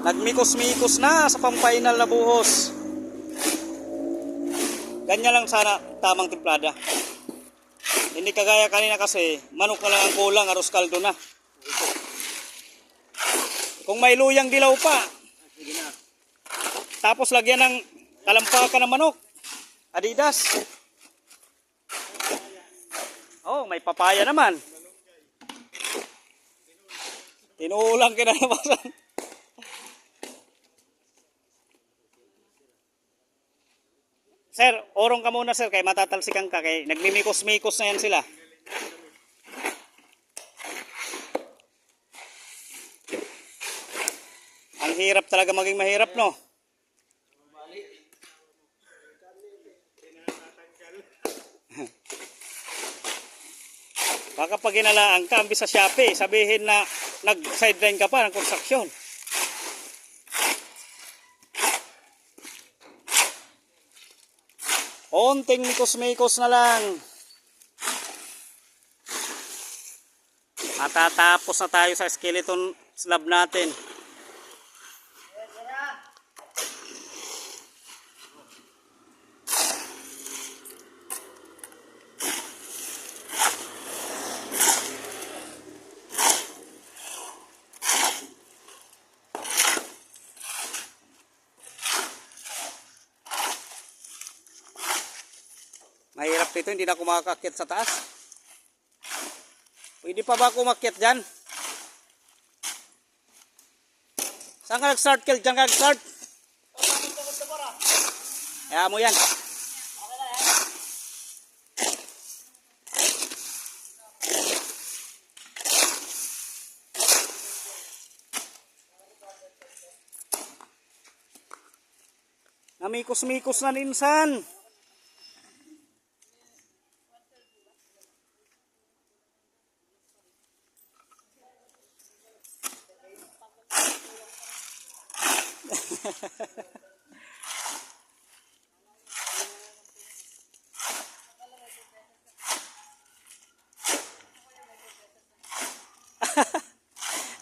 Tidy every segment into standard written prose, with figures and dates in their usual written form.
Nagmikos-mikos na sa pang-final na buhos. Ganyan lang sana tamang timplada. Hindi kagaya kanina kasi manok na lang ang kulang, arroz kaldo na. Kung may luyang dilaw pa, tapos lagyan ng talampakan ng manok, Adidas. Oh, may papaya naman. Tinulang kinalabasan. Sir, orong ka muna sir, kay matatalsikan ka, kay nagmimikos-mikos na yan sila. Ang hirap talaga maging mahirap, no? Baka pag ginalaan ka, ambis sa Shopee, sabihin na nag-sideline ka pa ng konstruksyon. Onting mikos-mikos na lang. Matatapos na tayo sa skeleton slab natin. Mahirap dito, hindi na ako makakakyat sa taas. Pwede pa ba ako umakyat dyan? Saan ka nag-start, Kel? Diyan ka nag-start? Kaya mo yan. Namikos-mikos na ninsan.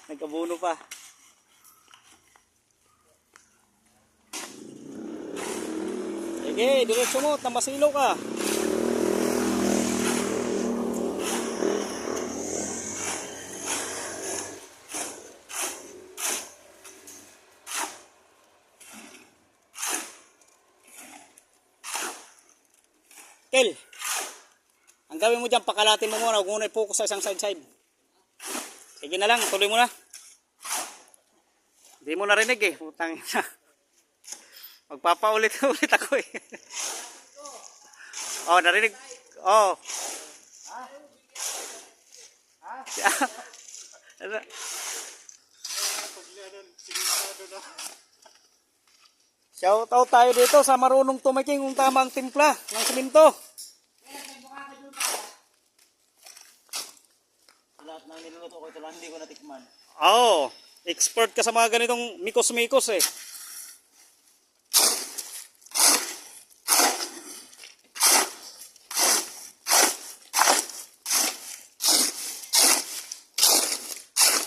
Nagkabuno pa. Sige, diretso mo, tambasilo ka. Kel, ang gawin mo dyan, pakalatin mo muna, huwag muna i-focus sa isang side. Sige na lang, tuloy mo na. Hindi mo narinig eh, putang ina. Magpapaulit-ulit ako eh. Oh, narinig. Oh. Shout out tayo dito sa marunong tumiking kung tamang timpla ng siminto. Lahat ng niluluto ko ito lang hindi ko natikman. Oo, expert ka sa mga ganitong mikos-mikos eh.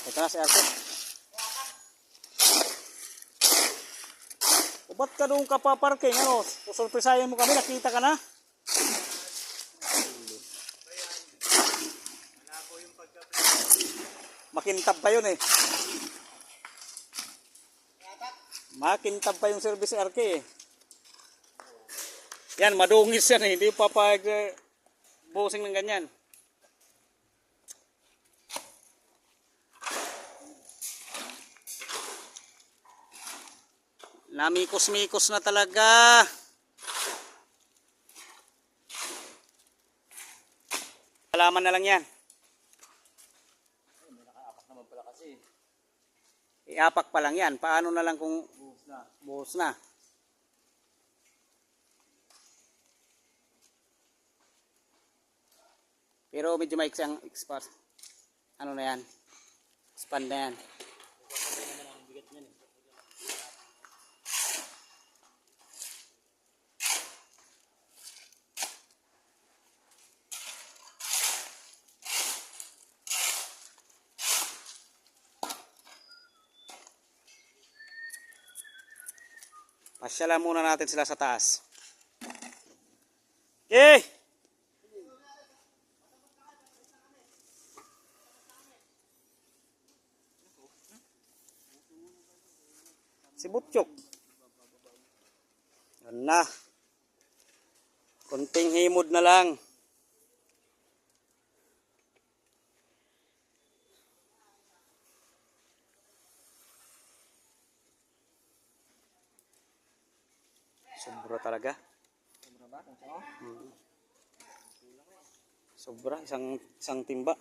Ito na si Arce. O ba't ka doon ka paparking? Ano? Susurprisahin mo kami, nakita ka na? Makintab pa yun eh. Makintab pa yung service RK eh. Yan, madungis yan eh. Hindi pa busing ng ganyan. Namikos-mikos na talaga. Halaman na lang yan. Iapak pa lang yan. Paano na lang kung buhos na? Pero medyo maiksi ang expert. Ano na yan? Expand na yan. Pasyalan muna natin sila sa taas. Okay. Si Butchok. Yan na. Kunting himod na lang. Sobra talaga. Sobra ba? Kung saan? Sobra, isang timba.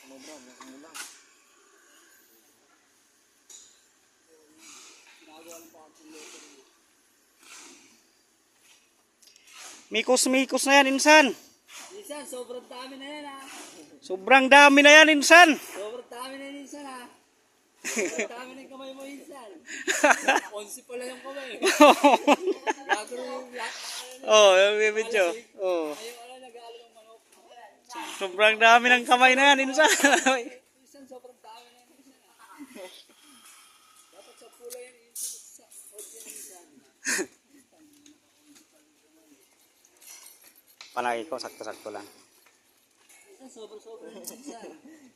Sobra, lang. Mikos-mikos na yan, insan. Insan, sobrang dami na yan ha. Sobrang dami na yan, insan. Sobrang dami na yan insan ha. Sobrang dami na yung kamay mo insan. 11 pala yung kamay. Gago rin yung black. Oh, yung video. Oh. Ayaw ala nag-aalo ng manok. Sobrang dami ng kamay na yan, insan. Insan, sobrang dami na yan insan ha. Dapat sa pula yan insan. Sa hot yan insan. Palagi ko, sakto-sakto lang. Insan, sobra-sobra na insan.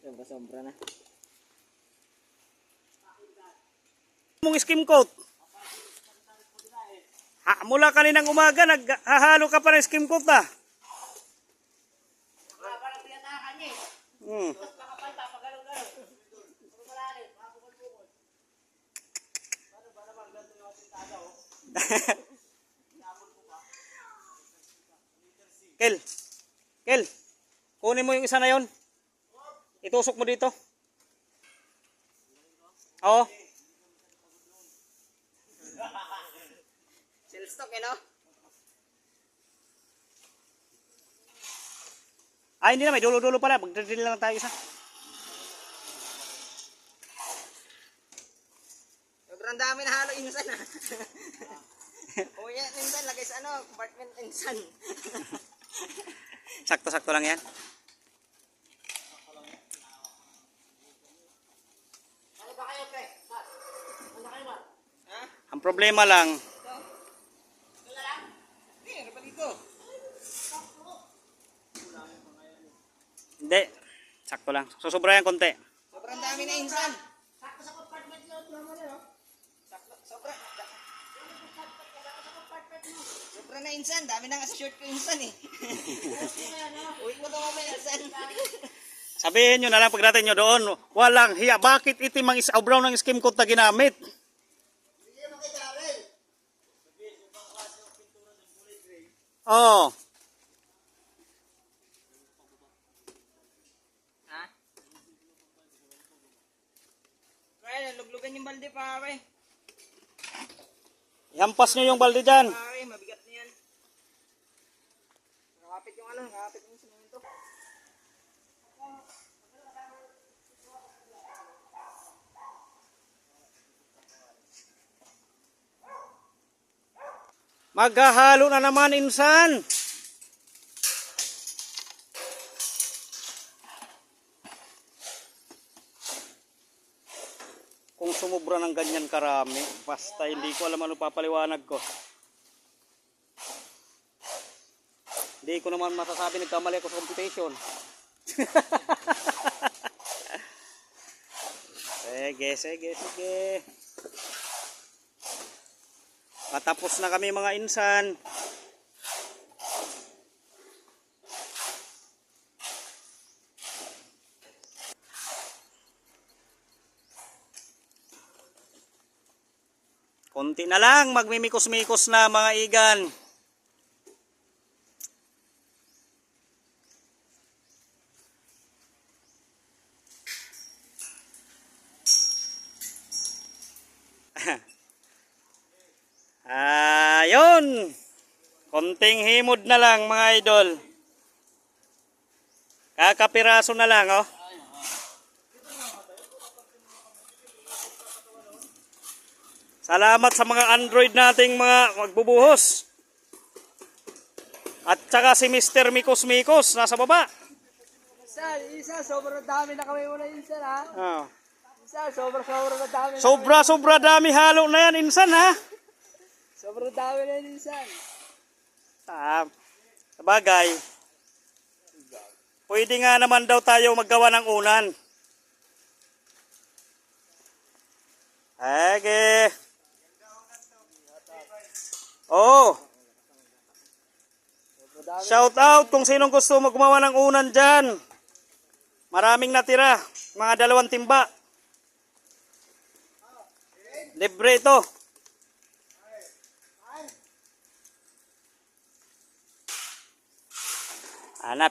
Sobra-sobra na. Mong skim coat. Mula kaninang umaga, naghahalo ka pa ng skim coat na. Kel, kunin mo yung isa na yon. Itusok mo dito. Oo. Silstock eh no? Hindi na, may dulo-dulo pala. Magdadrill lang tayo isa. Sobrang dami na halo insan ha. O yan insan, lagay sa ano, compartment insan. Sakto-sakto lang yan. Ano ba kayo pre? Ano kayo ba? Ha? Ang problema lang, Wala lang? Ano ba dito? hindi. Sakto lang. Susubra yan konti. Sobrang dami na insan. Sakto sa compartment yun. Sobra. Sobra na insan. Dami na nga sa shirt ko insan eh. Uwi mo to mamaya insan. Sabihin nyo na lang pagdating nyo doon, walang hiya. Bakit itim ang brown ng skim coat na ginamit? Oo. Ha? Kaya luglugan yung balde pare. Ihampas nyo yung balde dyan. Pare, mabigat na yan. Nakapit yung ano, nakapit yung simento. Maghahalo na naman, insan. Kung sumubra ng ganyan karami, basta hindi ko alam ano papaliwanag ko. Hindi ko naman masasabi nagkamali ako sa computation. Sige. Patapos na kami mga insan. Konti na lang, magmimikos-mikos na mga igan. Ayun. Konting himod na lang mga idol. Kakapiraso na lang oh. Salamat sa mga Android nating mga magbubuhos. At saka si Mr. Mikos Mikos nasa baba. Isa, sobrang dami na kami muna insan ha. Oh. Insan, sobra-sobra na dami. Sobra dami halo na yan, insan ha. Sobrang dami na yun, insan. Sabagay. Pwede nga naman daw tayo maggawa ng unan. Okay. Oh. Shout out kung sinong gusto gumawa ng unan dyan. Maraming natira. Mga 2 timba. Libre ito.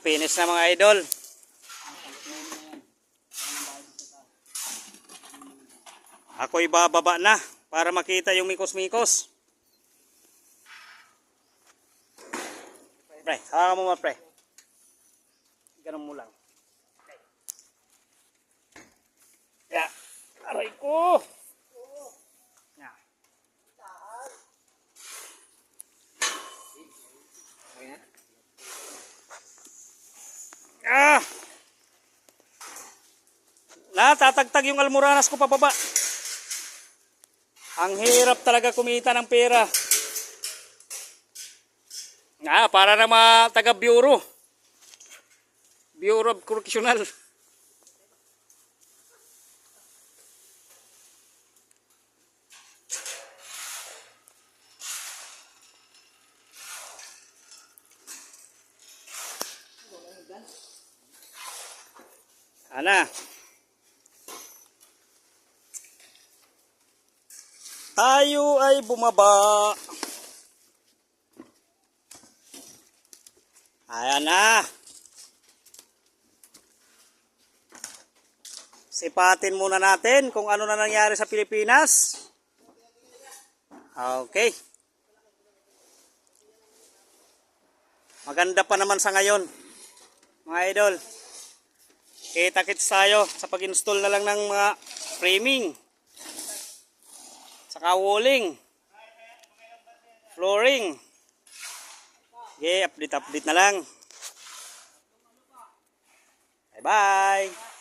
Finish na mga idol. Ako'y bababa na para makita yung mikos-mikos. Pre, hawakan mo mga pre. Ganun mo lang. Ya, aray ko. Ya. Natatagtag yung almoranas ko pababa. Ang hirap talaga kumita ng pera. Para na mga taga-bureau. Bureau of Correctional. Tayo ay bumaba. Ayan na. Sipatin muna natin kung ano na nangyari sa Pilipinas. Okay. Maganda pa naman sa ngayon, mga idol. Kita-kits tayo sa pag-install na lang ng mga framing. Saka walling. Flooring. Okay, update na lang. Bye-bye.